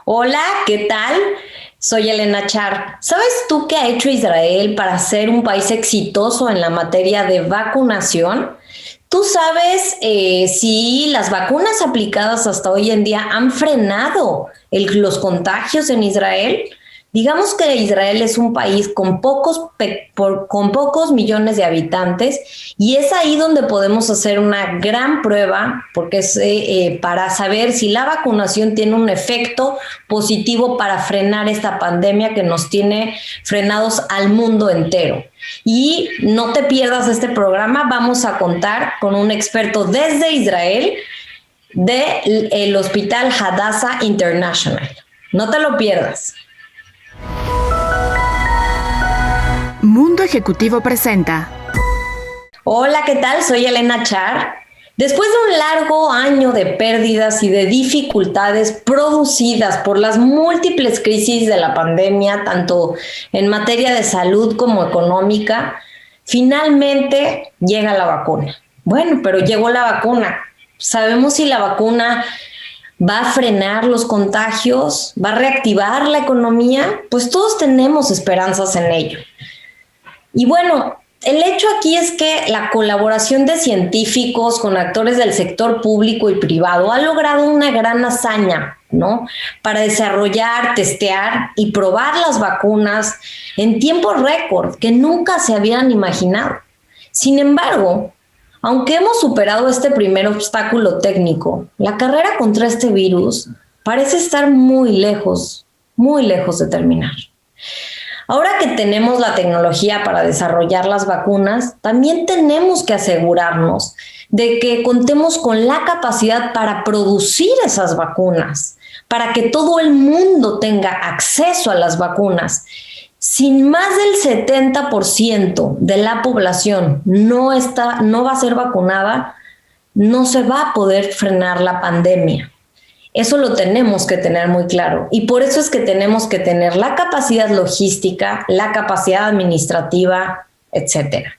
Hola, ¿qué tal? Soy Elena Char. ¿Sabes tú qué ha hecho Israel para ser un país exitoso en la materia de vacunación? ¿Tú sabes si las vacunas aplicadas hasta hoy en día han frenado los contagios en Israel? Digamos que Israel es un país con pocos millones de habitantes y es ahí donde podemos hacer una gran prueba porque es para saber si la vacunación tiene un efecto positivo para frenar esta pandemia que nos tiene frenados al mundo entero. Y no te pierdas este programa, vamos a contar con un experto desde Israel del Hospital Hadassah International. No te lo pierdas. Mundo Ejecutivo presenta. Hola, ¿qué tal? Soy Elena Char. Después de un largo año de pérdidas y de dificultades producidas por las múltiples crisis de la pandemia, tanto en materia de salud como económica, finalmente llega la vacuna. Bueno, pero llegó la vacuna. ¿Sabemos si la vacuna va a frenar los contagios? ¿Va a reactivar la economía? Pues todos tenemos esperanzas en ello. Y bueno, el hecho aquí es que la colaboración de científicos con actores del sector público y privado ha logrado una gran hazaña, ¿no? Para desarrollar, testear y probar las vacunas en tiempo récord que nunca se habían imaginado. Sin embargo, aunque hemos superado este primer obstáculo técnico, la carrera contra este virus parece estar muy lejos de terminar. Ahora que tenemos la tecnología para desarrollar las vacunas, también tenemos que asegurarnos de que contemos con la capacidad para producir esas vacunas, para que todo el mundo tenga acceso a las vacunas. Si más del 70% de la población no va a ser vacunada, no se va a poder frenar la pandemia. Eso lo tenemos que tener muy claro y por eso es que tenemos que tener la capacidad logística, la capacidad administrativa, etcétera.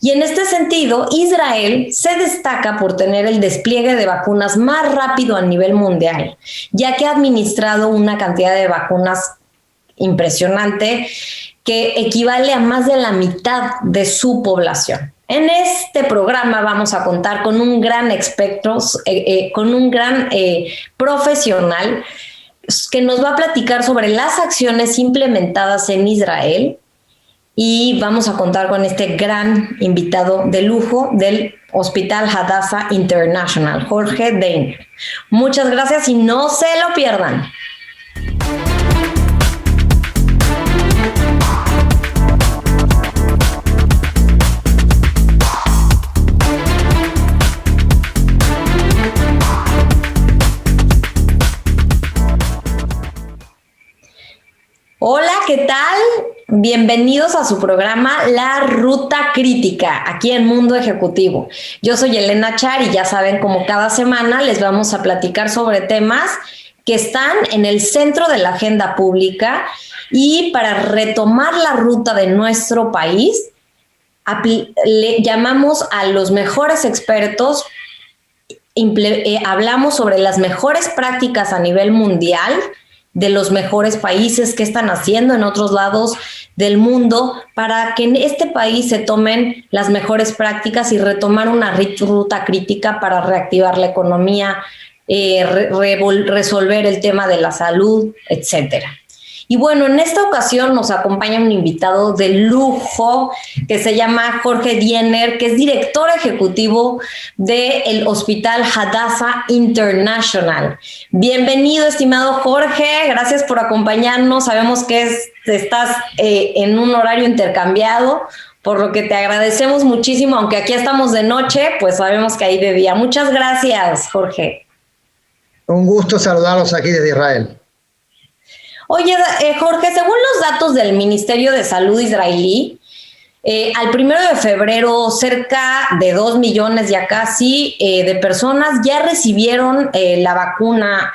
Y en este sentido, Israel se destaca por tener el despliegue de vacunas más rápido a nivel mundial, ya que ha administrado una cantidad de vacunas impresionante que equivale a más de la mitad de su población. En este programa vamos a contar con un gran experto, con un gran profesional que nos va a platicar sobre las acciones implementadas en Israel y vamos a contar con este gran invitado de lujo del Hospital Hadassah International, Jorge Deiner. Muchas gracias y no se lo pierdan. Hola, ¿qué tal? Bienvenidos a su programa La Ruta Crítica, aquí en Mundo Ejecutivo. Yo soy Elena Char y ya saben, como cada semana les vamos a platicar sobre temas que están en el centro de la agenda pública y para retomar la ruta de nuestro país, le llamamos a los mejores expertos, hablamos sobre las mejores prácticas a nivel mundial, de los mejores países que están haciendo en otros lados del mundo para que en este país se tomen las mejores prácticas y retomar una ruta crítica para reactivar la economía, resolver el tema de la salud, etcétera. Y bueno, en esta ocasión nos acompaña un invitado de lujo que se llama Jorge Deiner, que es director ejecutivo del Hospital Hadassah International. Bienvenido, estimado Jorge, gracias por acompañarnos. Sabemos que estás en un horario intercambiado, por lo que te agradecemos muchísimo, aunque aquí estamos de noche, pues sabemos que hay de día. Muchas gracias, Jorge. Un gusto saludarlos aquí desde Israel. Oye, Jorge, según los datos del Ministerio de Salud israelí, al 1 de febrero cerca de 2 millones ya casi de personas ya recibieron la vacuna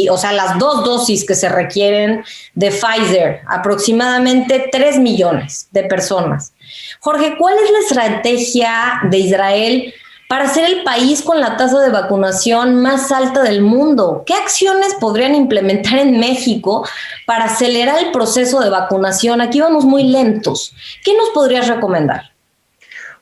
o sea, las 2 dosis que se requieren de Pfizer, aproximadamente 3 millones de personas. Jorge, ¿cuál es la estrategia de Israel para ser el país con la tasa de vacunación más alta del mundo. ¿Qué acciones podrían implementar en México para acelerar el proceso de vacunación? Aquí vamos muy lentos. ¿Qué nos podrías recomendar?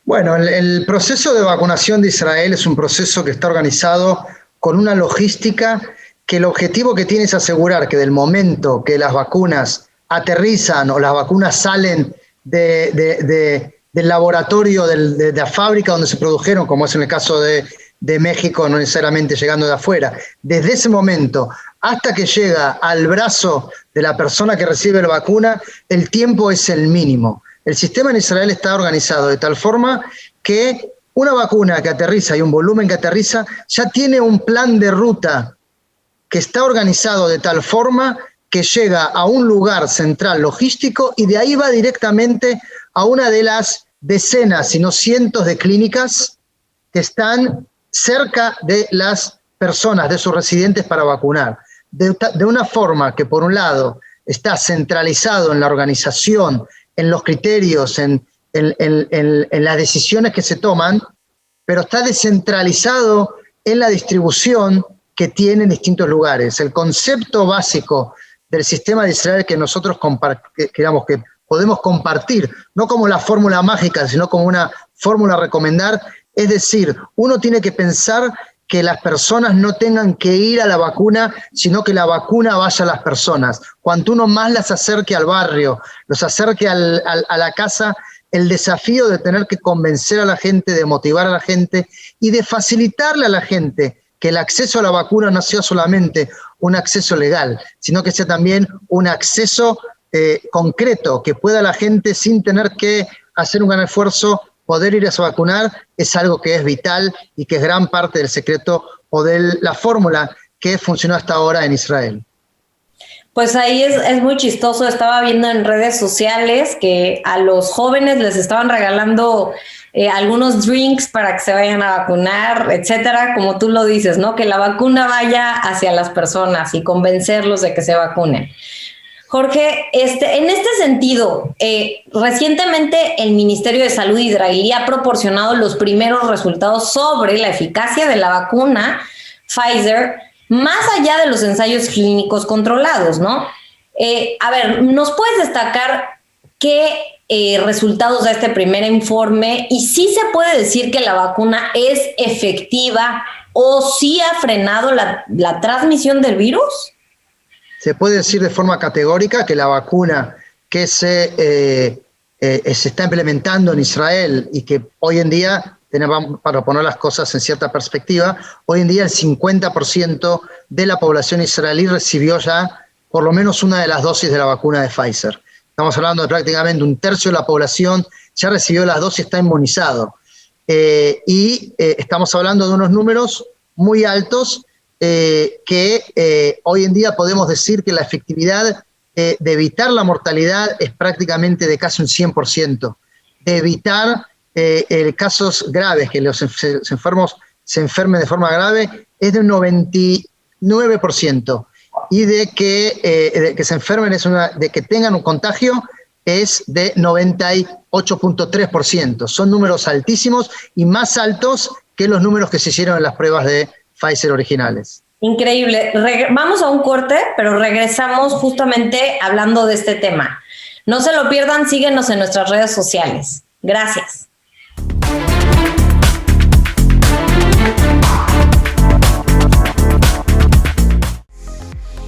Bueno, el proceso de vacunación de Israel es un proceso que está organizado con una logística que el objetivo que tiene es asegurar que del momento que las vacunas aterrizan o las vacunas salen del laboratorio, de la fábrica donde se produjeron, como es en el caso de México, no necesariamente llegando de afuera, desde ese momento hasta que llega al brazo de la persona que recibe la vacuna, el tiempo es el mínimo. El sistema en Israel está organizado de tal forma que una vacuna que aterriza y un volumen que aterriza ya tiene un plan de ruta que está organizado de tal forma que llega a un lugar central logístico y de ahí va directamente a una de las decenas, si no cientos de clínicas que están cerca de las personas, de sus residentes para vacunar. De una forma que, por un lado, está centralizado en la organización, en los criterios, en las decisiones que se toman, pero está descentralizado en la distribución que tiene en distintos lugares. El concepto básico del sistema de Israel que nosotros digamos, que podemos compartir, no como la fórmula mágica, sino como una fórmula a recomendar, es decir, uno tiene que pensar que las personas no tengan que ir a la vacuna, sino que la vacuna vaya a las personas. Cuanto uno más las acerque al barrio, los acerque a la casa, el desafío de tener que convencer a la gente, de motivar a la gente y de facilitarle a la gente que el acceso a la vacuna no sea solamente un acceso legal, sino que sea también un acceso concreto, que pueda la gente, sin tener que hacer un gran esfuerzo, poder ir a vacunar, es algo que es vital y que es gran parte del secreto o de la fórmula que funcionó hasta ahora en Israel. Pues ahí es muy chistoso. Estaba viendo en redes sociales que a los jóvenes les estaban regalando algunos drinks para que se vayan a vacunar, etcétera, como tú lo dices, ¿no? Que la vacuna vaya hacia las personas y convencerlos de que se vacunen. Jorge, en este sentido, recientemente el Ministerio de Salud israelí ha proporcionado los primeros resultados sobre la eficacia de la vacuna Pfizer, más allá de los ensayos clínicos controlados, ¿no? A ver, ¿nos puedes destacar qué resultados da este primer informe y si se puede decir que la vacuna es efectiva o si ha frenado la transmisión del virus? Se puede decir de forma categórica que la vacuna que se está implementando en Israel y que hoy en día, para poner las cosas en cierta perspectiva, hoy en día el 50% de la población israelí recibió ya por lo menos una de las dosis de la vacuna de Pfizer. Estamos hablando de prácticamente un tercio de la población ya recibió las dosis, está inmunizado. Estamos hablando de unos números muy altos que hoy en día podemos decir que la efectividad de evitar la mortalidad es prácticamente de casi un 100%, de evitar casos graves, que los enfermos se enfermen de forma grave, es de un 99%, y de que se enfermen de que tengan un contagio es de 98.3%. Son números altísimos y más altos que los números que se hicieron en las pruebas de Pfizer originales. Increíble. Vamos a un corte, pero regresamos justamente hablando de este tema. No se lo pierdan, síguenos en nuestras redes sociales. Gracias.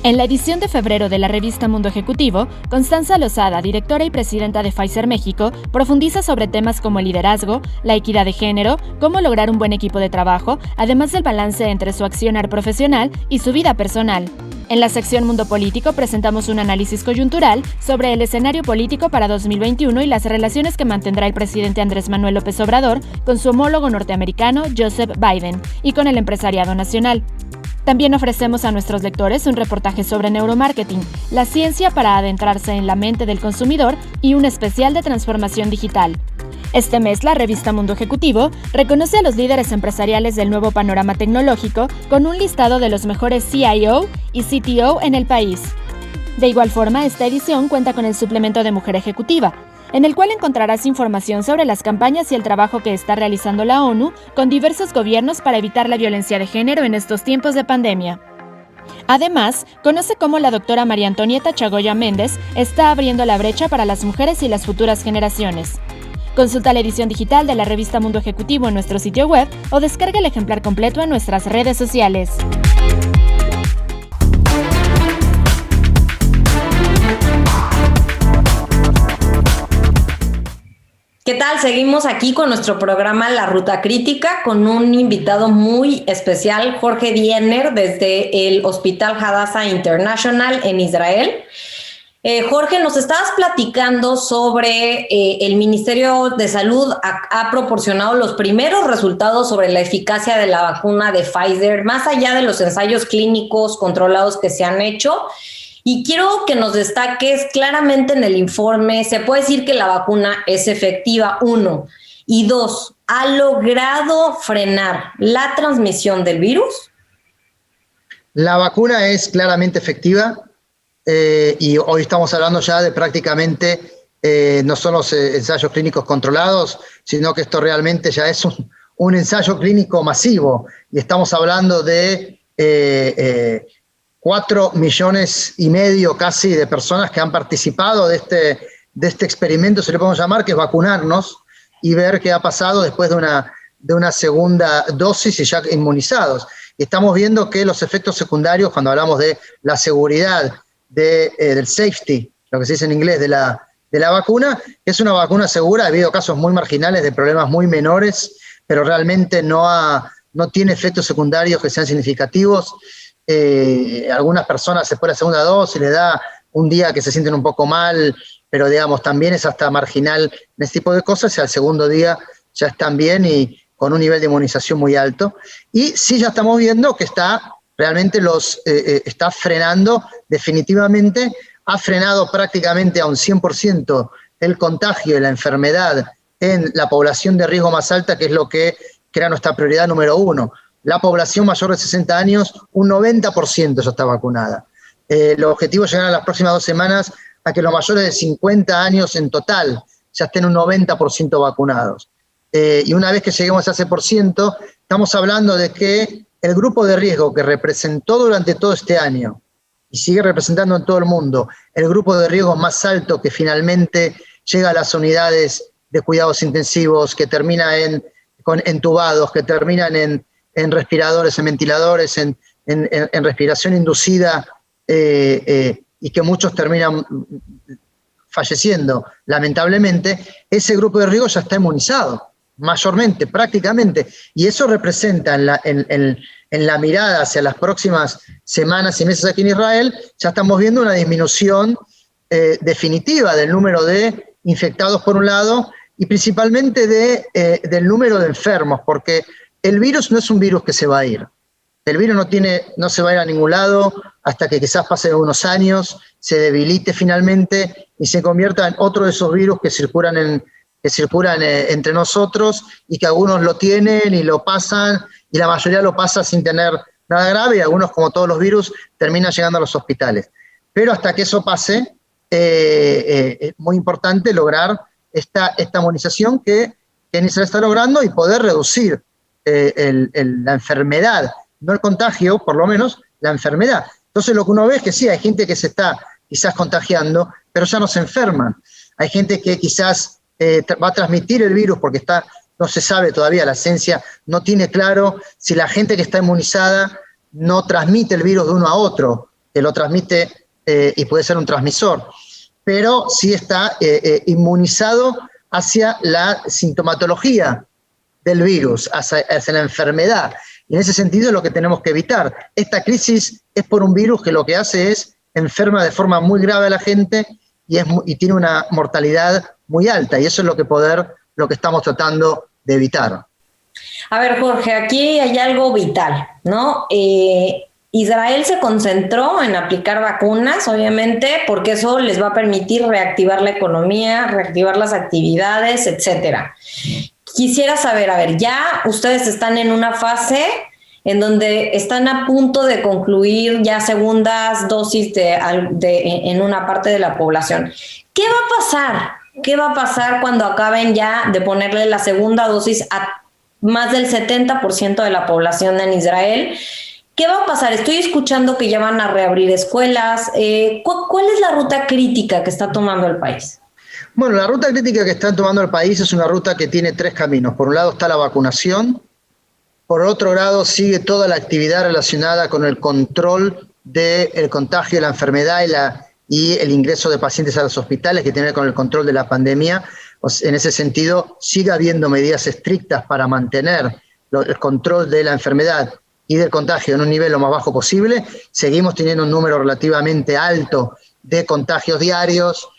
En la edición de febrero de la revista Mundo Ejecutivo, Constanza Lozada, directora y presidenta de Pfizer México, profundiza sobre temas como el liderazgo, la equidad de género, cómo lograr un buen equipo de trabajo, además del balance entre su accionar profesional y su vida personal. En la sección Mundo Político presentamos un análisis coyuntural sobre el escenario político para 2021 y las relaciones que mantendrá el presidente Andrés Manuel López Obrador con su homólogo norteamericano Joseph Biden y con el empresariado nacional. También ofrecemos a nuestros lectores un reportaje sobre neuromarketing, la ciencia para adentrarse en la mente del consumidor y un especial de transformación digital. Este mes, la revista Mundo Ejecutivo reconoce a los líderes empresariales del nuevo panorama tecnológico con un listado de los mejores CIO y CTO en el país. De igual forma, esta edición cuenta con el suplemento de Mujer Ejecutiva, en el cual encontrarás información sobre las campañas y el trabajo que está realizando la ONU con diversos gobiernos para evitar la violencia de género en estos tiempos de pandemia. Además, conoce cómo la doctora María Antonieta Chagoya Méndez está abriendo la brecha para las mujeres y las futuras generaciones. Consulta la edición digital de la revista Mundo Ejecutivo en nuestro sitio web o descarga el ejemplar completo en nuestras redes sociales. ¿Qué tal? Seguimos aquí con nuestro programa La Ruta Crítica con un invitado muy especial, Jorge Diener, desde el Hospital Hadassah International en Israel. Jorge, nos estabas platicando sobre el Ministerio de Salud ha proporcionado los primeros resultados sobre la eficacia de la vacuna de Pfizer, más allá de los ensayos clínicos controlados que se han hecho. Y quiero que nos destaques claramente en el informe, se puede decir que la vacuna es efectiva, 1, y 2, ¿ha logrado frenar la transmisión del virus? La vacuna es claramente efectiva y hoy estamos hablando ya de prácticamente, no son los ensayos clínicos controlados, sino que esto realmente ya es un ensayo clínico masivo y estamos hablando de 4,5 millones casi de personas que han participado de este experimento, se le podemos llamar, que es vacunarnos y ver qué ha pasado después de una segunda dosis y ya inmunizados. Y estamos viendo que los efectos secundarios, cuando hablamos de la seguridad, del safety, lo que se dice en inglés, de la vacuna, es una vacuna segura. Ha habido casos muy marginales de problemas muy menores, pero realmente no tiene efectos secundarios que sean significativos. Algunas personas después de la segunda dosis le da un día que se sienten un poco mal, pero digamos también es hasta marginal en este tipo de cosas, y al segundo día ya están bien y con un nivel de inmunización muy alto. Y sí ya estamos viendo que realmente está frenando definitivamente, ha frenado prácticamente a un 100% el contagio y la enfermedad en la población de riesgo más alta, que es lo que era nuestra prioridad número 1. La población mayor de 60 años, un 90% ya está vacunada. El objetivo es llegar a las próximas 2 semanas a que los mayores de 50 años en total ya estén un 90% vacunados. Y una vez que lleguemos a ese %, estamos hablando de que el grupo de riesgo que representó durante todo este año y sigue representando en todo el mundo, el grupo de riesgo más alto que finalmente llega a las unidades de cuidados intensivos, que termina con entubados, que terminan en respiradores, en ventiladores, en respiración inducida, y que muchos terminan falleciendo, lamentablemente, ese grupo de riesgo ya está inmunizado, mayormente, prácticamente, y eso representa en la mirada hacia las próximas semanas y meses aquí en Israel, ya estamos viendo una disminución definitiva del número de infectados por un lado, y principalmente del número de enfermos, porque el virus no es un virus que se va a ir. El virus no se va a ir a ningún lado hasta que quizás pasen unos años, se debilite finalmente y se convierta en otro de esos virus que circulan entre nosotros, y que algunos lo tienen y lo pasan, y la mayoría lo pasa sin tener nada grave, y algunos, como todos los virus, terminan llegando a los hospitales. Pero hasta que eso pase, es muy importante lograr esta inmunización que en Israel está logrando, y poder reducir la enfermedad, no el contagio, por lo menos la enfermedad. Entonces lo que uno ve es que sí, hay gente que se está quizás contagiando, pero ya no se enferman. Hay gente que quizás va a transmitir el virus porque no se sabe todavía, la ciencia no tiene claro si la gente que está inmunizada no transmite el virus de uno a otro, que lo transmite y puede ser un transmisor, pero sí está inmunizado hacia la sintomatología del virus, hacia la enfermedad. Y en ese sentido es lo que tenemos que evitar. Esta crisis es por un virus que lo que hace es enferma de forma muy grave a la gente y tiene una mortalidad muy alta, y eso es lo que estamos tratando de evitar. A ver, Jorge, aquí hay algo vital, ¿no? Israel se concentró en aplicar vacunas, obviamente, porque eso les va a permitir reactivar la economía, reactivar las actividades, etcétera. Quisiera saber, ya ustedes están en una fase en donde están a punto de concluir ya segundas dosis en una parte de la población. ¿Qué va a pasar ¿Qué va a pasar cuando acaben ya de ponerle la segunda dosis a más del 70% de la población en Israel? ¿Qué va a pasar? Estoy escuchando que ya van a reabrir escuelas. ¿Cuál es la ruta crítica que está tomando el país? Bueno, la ruta crítica que está tomando el país es una ruta que tiene tres caminos. Por un lado está la vacunación, por otro lado sigue toda la actividad relacionada con el control del contagio de la enfermedad y el ingreso de pacientes a los hospitales, que tiene que ver con el control de la pandemia. En ese sentido, sigue habiendo medidas estrictas para mantener el control de la enfermedad y del contagio en un nivel lo más bajo posible. Seguimos teniendo un número relativamente alto de contagios diarios.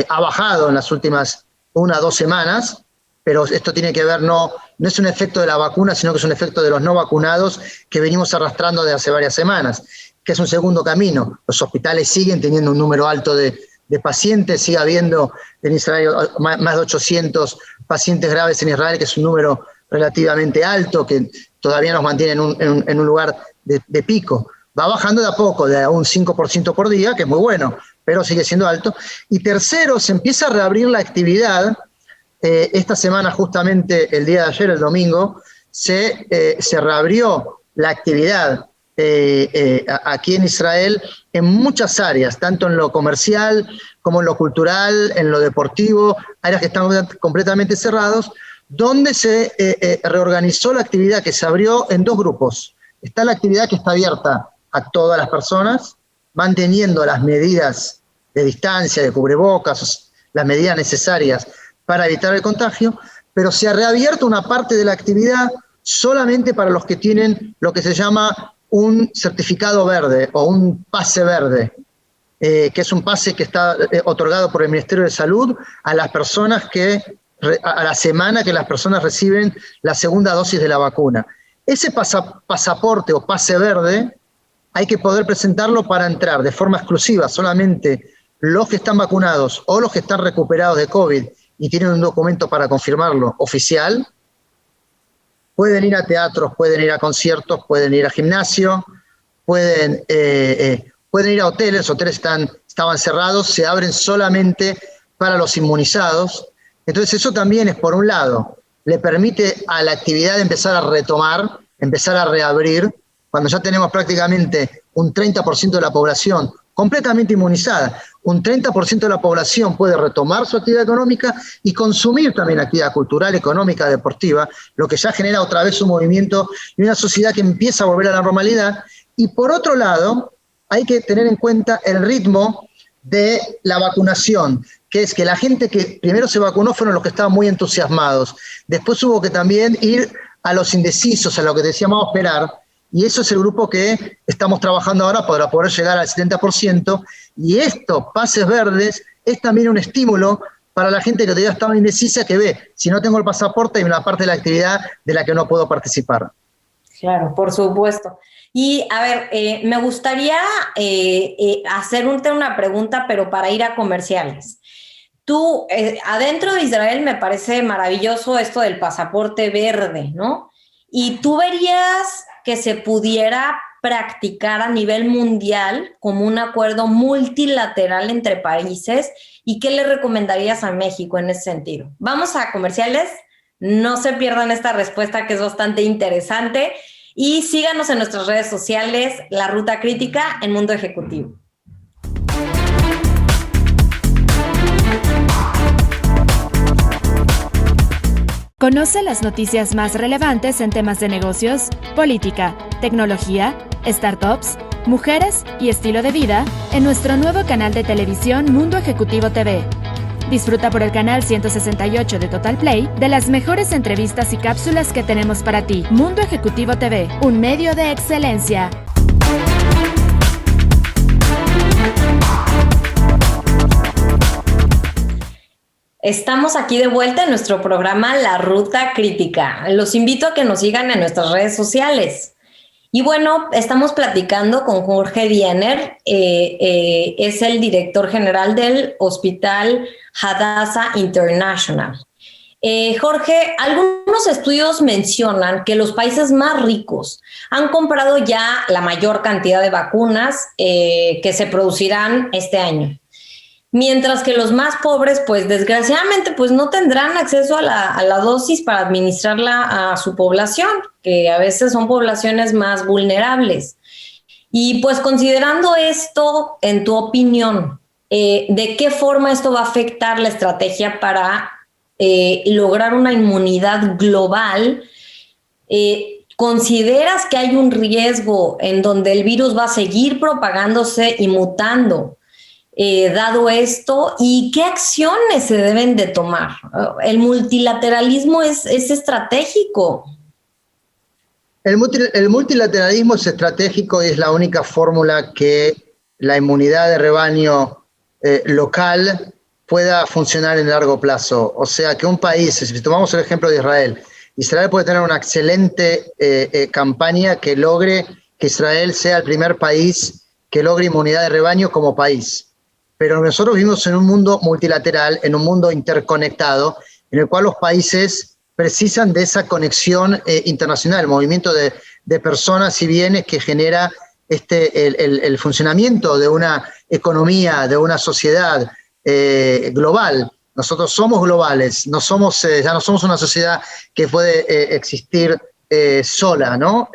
Ha bajado en las últimas 1 o 2 semanas, pero esto tiene que ver, no es un efecto de la vacuna, sino que es un efecto de los no vacunados que venimos arrastrando desde hace varias semanas, que es un segundo camino. Los hospitales siguen teniendo un número alto de pacientes, sigue habiendo en Israel más de 800 pacientes graves en Israel, que es un número relativamente alto, que todavía nos mantiene en un lugar de pico. Va bajando de a poco, de un 5% por día, que es muy bueno, pero sigue siendo alto. Y tercero, se empieza a reabrir la actividad. Esta semana, justamente el día de ayer, el domingo, se reabrió la actividad aquí en Israel en muchas áreas, tanto en lo comercial como en lo cultural, en lo deportivo, áreas que están completamente cerrados, donde se reorganizó la actividad, que se abrió en 2 grupos. Está la actividad que está abierta a todas las personas, manteniendo las medidas de distancia, de cubrebocas, las medidas necesarias para evitar el contagio, pero se ha reabierto una parte de la actividad solamente para los que tienen lo que se llama un certificado verde o un pase verde, que es un pase que está otorgado por el Ministerio de Salud a las personas a la semana que las personas reciben la segunda dosis de la vacuna. Ese pasaporte o pase verde hay que poder presentarlo para entrar de forma exclusiva. Solamente los que están vacunados o los que están recuperados de COVID y tienen un documento para confirmarlo oficial, pueden ir a teatros, pueden ir a conciertos, pueden ir a gimnasio, pueden ir a hoteles. Hoteles estaban cerrados, se abren solamente para los inmunizados. Entonces eso también es, por un lado, le permite a la actividad empezar a retomar, empezar a reabrir, cuando ya tenemos prácticamente un 30% de la población completamente inmunizada. Un 30% de la población puede retomar su actividad económica y consumir también actividad cultural, económica, deportiva, lo que ya genera otra vez un movimiento y una sociedad que empieza a volver a la normalidad. Y por otro lado, hay que tener en cuenta el ritmo de la vacunación, que es que la gente que primero se vacunó fueron los que estaban muy entusiasmados. Después hubo que también ir a los indecisos, a lo que decíamos esperar, y eso es el grupo que estamos trabajando ahora para poder llegar al 70%, y estos pases verdes es también un estímulo para la gente que todavía estaba indecisa, que ve, si no tengo el pasaporte hay una parte de la actividad de la que no puedo participar. Claro, por supuesto. Y a ver, me gustaría hacerte una pregunta, pero para ir a comerciales. Tú, adentro de Israel me parece maravilloso esto del pasaporte verde, ¿no? Y tú verías que se pudiera practicar a nivel mundial como un acuerdo multilateral entre países. ¿Y qué le recomendarías a México en ese sentido? Vamos a comerciales, no se pierdan esta respuesta que es bastante interesante y síganos en nuestras redes sociales, La Ruta Crítica en Mundo Ejecutivo. Conoce las noticias más relevantes en temas de negocios, política, tecnología, startups, mujeres y estilo de vida en nuestro nuevo canal de televisión Mundo Ejecutivo TV. Disfruta por el canal 168 de Total Play de las mejores entrevistas y cápsulas que tenemos para ti. Mundo Ejecutivo TV, un medio de excelencia. Estamos aquí de vuelta en nuestro programa La Ruta Crítica. Los invito a que nos sigan en nuestras redes sociales. Y bueno, estamos platicando con Jorge Diener, es el director general del Hospital Hadassah International. Jorge, algunos estudios mencionan que los países más ricos han comprado ya la mayor cantidad de vacunas que se producirán este año. mientras que los más pobres, pues desgraciadamente, pues no tendrán acceso a la dosis para administrarla a su población, que a veces son poblaciones más vulnerables. Y pues considerando esto, en tu opinión, ¿de qué forma esto va a afectar la estrategia para lograr una inmunidad global? ¿Consideras que hay un riesgo en donde el virus va a seguir propagándose y mutando? Dado esto, ¿y qué acciones se deben de tomar? El multilateralismo es estratégico. El multilateralismo es estratégico y es la única fórmula que la inmunidad de rebaño local pueda funcionar en largo plazo. O sea, que un país, si tomamos el ejemplo de Israel puede tener una excelente campaña que logre que Israel sea el primer país que logre inmunidad de rebaño como país. Pero nosotros vivimos en un mundo multilateral, en un mundo interconectado, en el cual los países precisan de esa conexión internacional, el movimiento de personas y bienes que genera el funcionamiento de una economía, de una sociedad global. Nosotros somos globales, ya no somos una sociedad que puede existir sola, ¿no?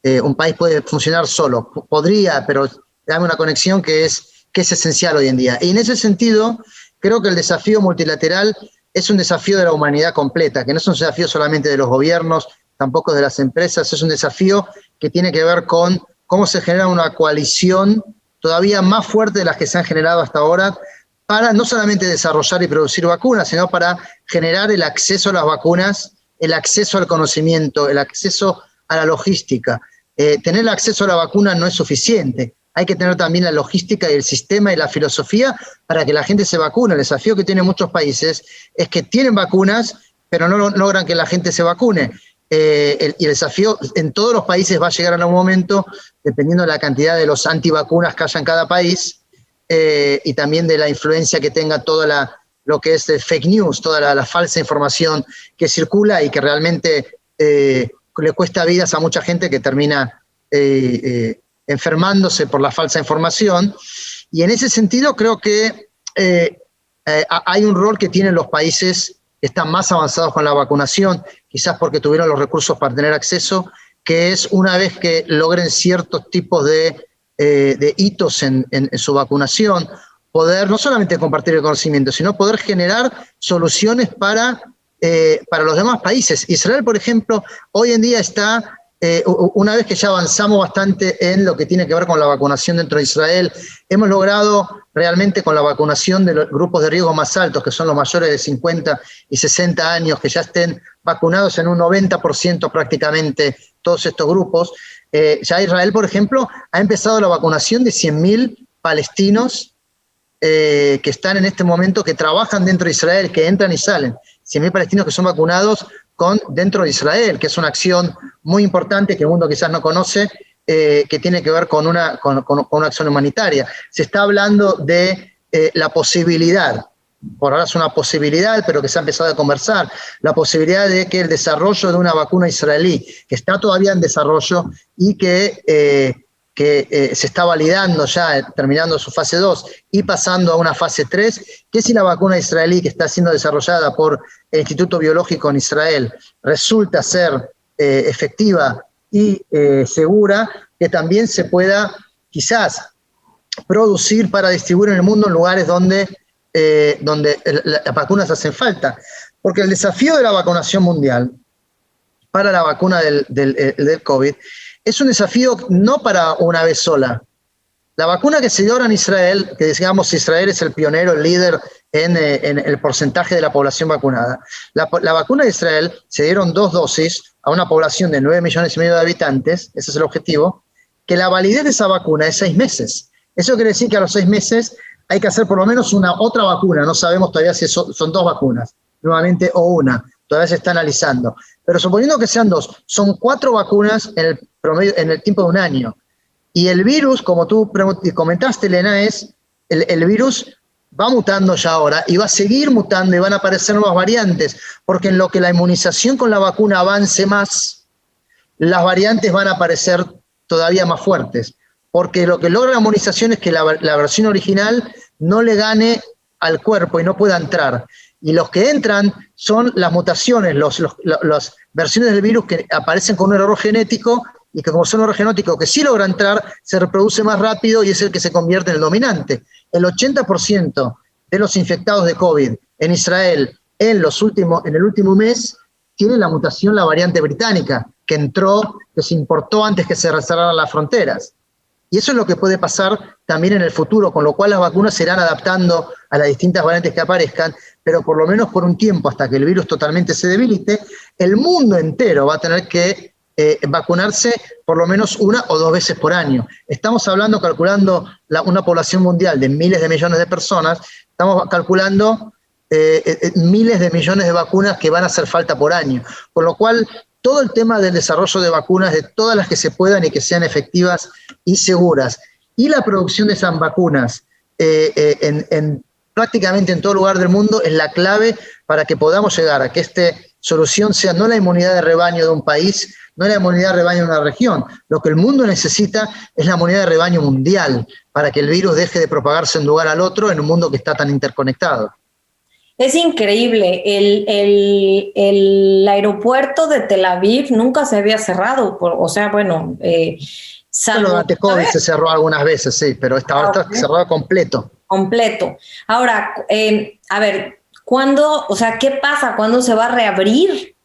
Un país puede funcionar solo, podría, pero dame una conexión que es esencial hoy en día. Y en ese sentido, creo que el desafío multilateral es un desafío de la humanidad completa, que no es un desafío solamente de los gobiernos, tampoco de las empresas, es un desafío que tiene que ver con cómo se genera una coalición todavía más fuerte de las que se han generado hasta ahora, para no solamente desarrollar y producir vacunas, sino para generar el acceso a las vacunas, el acceso al conocimiento, el acceso a la logística. Tener el acceso a la vacuna no es suficiente. Hay que tener también la logística y el sistema y la filosofía para que la gente se vacune. El desafío que tienen muchos países es que tienen vacunas, pero no logran que la gente se vacune. Y el desafío en todos los países va a llegar en algún momento, dependiendo de la cantidad de los antivacunas que haya en cada país, y también de la influencia que tenga toda lo que es el fake news, toda la falsa información que circula y que realmente le cuesta vidas a mucha gente que termina enfermándose por la falsa información. Y en ese sentido creo que hay un rol que tienen los países que están más avanzados con la vacunación, quizás porque tuvieron los recursos para tener acceso, que es una vez que logren ciertos tipos de hitos en su vacunación, poder no solamente compartir el conocimiento, sino poder generar soluciones para los demás países. Israel, por ejemplo, hoy en día está, una vez que ya avanzamos bastante en lo que tiene que ver con la vacunación dentro de Israel, hemos logrado realmente con la vacunación de los grupos de riesgo más altos, que son los mayores de 50 y 60 años, que ya estén vacunados en un 90% prácticamente todos estos grupos. Ya Israel, por ejemplo, ha empezado la vacunación de 100.000 palestinos que están en este momento, que trabajan dentro de Israel, que entran y salen. 100.000 palestinos que son vacunados dentro de Israel, que es una acción muy importante que el mundo quizás no conoce, que tiene que ver con una acción humanitaria. Se está hablando de la posibilidad, por ahora es una posibilidad, pero que se ha empezado a conversar, la posibilidad de que el desarrollo de una vacuna israelí, que está todavía en desarrollo y que se está validando ya, terminando su fase 2 y pasando a una fase 3, que si la vacuna israelí que está siendo desarrollada por el Instituto Biológico en Israel resulta ser efectiva y segura, que también se pueda quizás producir para distribuir en el mundo en lugares donde las vacunas hacen falta. Porque el desafío de la vacunación mundial para la vacuna del COVID es un desafío no para una vez sola. La vacuna que se dio ahora en Israel, que digamos Israel es el pionero, el líder en el porcentaje de la población vacunada. La vacuna de Israel se dieron 2 dosis a una población de 9,5 millones de habitantes, ese es el objetivo, que la validez de esa vacuna es 6 meses. Eso quiere decir que a los 6 meses hay que hacer por lo menos otra vacuna, no sabemos todavía si son 2 vacunas, nuevamente, o una, todavía se está analizando. Pero suponiendo que sean 2, son 4 vacunas en el tiempo de un año. Y el virus, como tú comentaste, Elena, el virus va mutando ya ahora y va a seguir mutando y van a aparecer nuevas variantes, porque en lo que la inmunización con la vacuna avance más, las variantes van a aparecer todavía más fuertes, porque lo que logra la inmunización es que la versión original no le gane al cuerpo y no pueda entrar. Y los que entran son las mutaciones, las versiones del virus que aparecen con un error genético y que como son error genético que sí logra entrar, se reproduce más rápido y es el que se convierte en el dominante. El 80% de los infectados de COVID en Israel en el último mes tiene la mutación, la variante británica, que se importó antes que se cerraran las fronteras. Y eso es lo que puede pasar también en el futuro, con lo cual las vacunas se irán adaptando a las distintas variantes que aparezcan, pero por lo menos por un tiempo, hasta que el virus totalmente se debilite, el mundo entero va a tener que vacunarse por lo menos 1 o 2 veces por año. Estamos calculando una población mundial de miles de millones de personas, estamos calculando miles de millones de vacunas que van a hacer falta por año, con lo cual todo el tema del desarrollo de vacunas, de todas las que se puedan y que sean efectivas y seguras, y la producción de esas vacunas prácticamente en todo lugar del mundo es la clave para que podamos llegar a que esta solución sea no la inmunidad de rebaño de un país, no la inmunidad de rebaño de una región. Lo que el mundo necesita es la inmunidad de rebaño mundial, para que el virus deje de propagarse de un lugar al otro en un mundo que está tan interconectado. Es increíble, el aeropuerto de Tel Aviv nunca se había cerrado, salvo durante COVID se cerró algunas veces, sí, pero está cerrado completo. Completo. Ahora, a ver, ¿qué pasa? ¿Cuándo se va a reabrir?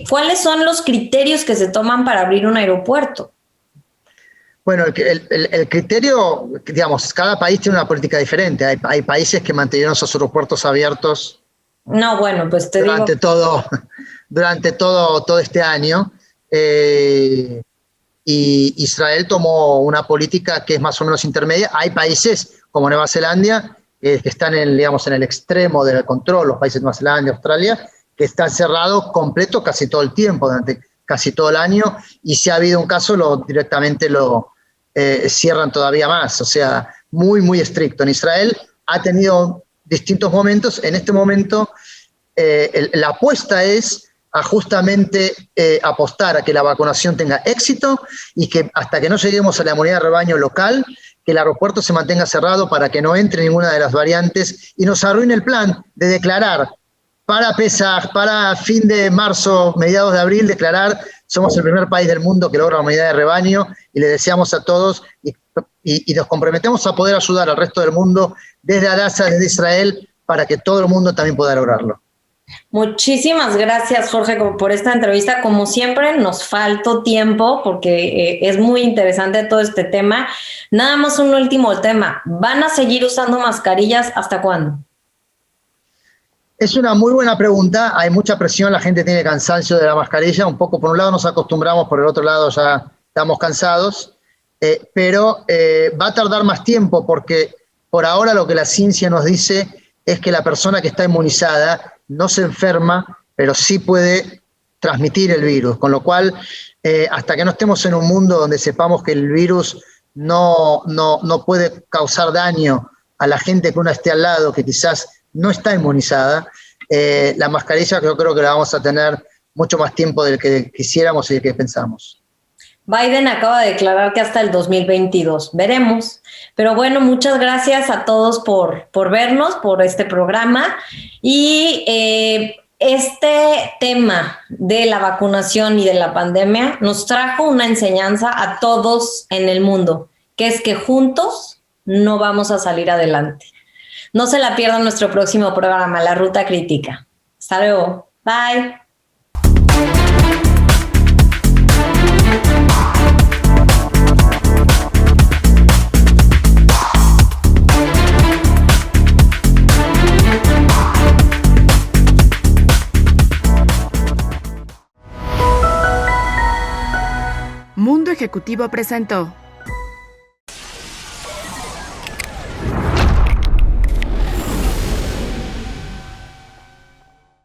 ¿Cuáles son los criterios que se toman para abrir un aeropuerto? Bueno, el criterio, digamos, cada país tiene una política diferente. Hay países que mantuvieron sus aeropuertos abiertos durante todo este año. Y Israel tomó una política que es más o menos intermedia. Hay países como Nueva Zelanda que están en el extremo del control, los países de Nueva Zelanda, Australia, que están cerrados completo casi todo el tiempo, durante casi todo el año, y si ha habido un caso directamente lo cierran todavía más, o sea, muy, muy estricto. En Israel ha tenido distintos momentos. En este momento la apuesta es a justamente apostar a que la vacunación tenga éxito y que hasta que no lleguemos a la inmunidad de rebaño local, que el aeropuerto se mantenga cerrado para que no entre ninguna de las variantes y nos arruine el plan de declarar para Pesaj, para fin de marzo, mediados de abril, declarar somos el primer país del mundo que logra la inmunidad de rebaño, y le deseamos a todos y nos comprometemos a poder ayudar al resto del mundo desde Adasa, desde Israel, para que todo el mundo también pueda lograrlo. Muchísimas gracias, Jorge, por esta entrevista. Como siempre, nos faltó tiempo porque es muy interesante todo este tema. Nada más un último tema. ¿Van a seguir usando mascarillas hasta cuándo? Es una muy buena pregunta. Hay mucha presión, la gente tiene cansancio de la mascarilla. Un poco, por un lado nos acostumbramos, por el otro lado ya estamos cansados. Pero va a tardar más tiempo, porque por ahora lo que la ciencia nos dice es que la persona que está inmunizada no se enferma, pero sí puede transmitir el virus. Con lo cual, hasta que no estemos en un mundo donde sepamos que el virus no puede causar daño a la gente que uno esté al lado, que quizás no está inmunizada, la mascarilla yo creo que la vamos a tener mucho más tiempo del que quisiéramos y del que pensamos. Biden acaba de declarar que hasta el 2022. Veremos. Pero bueno, muchas gracias a todos por vernos, por este programa. Y este tema de la vacunación y de la pandemia nos trajo una enseñanza a todos en el mundo, que es que juntos no vamos a salir adelante. No se la pierdan nuestro próximo programa, La Ruta Crítica. Hasta luego. Bye. Mundo Ejecutivo presentó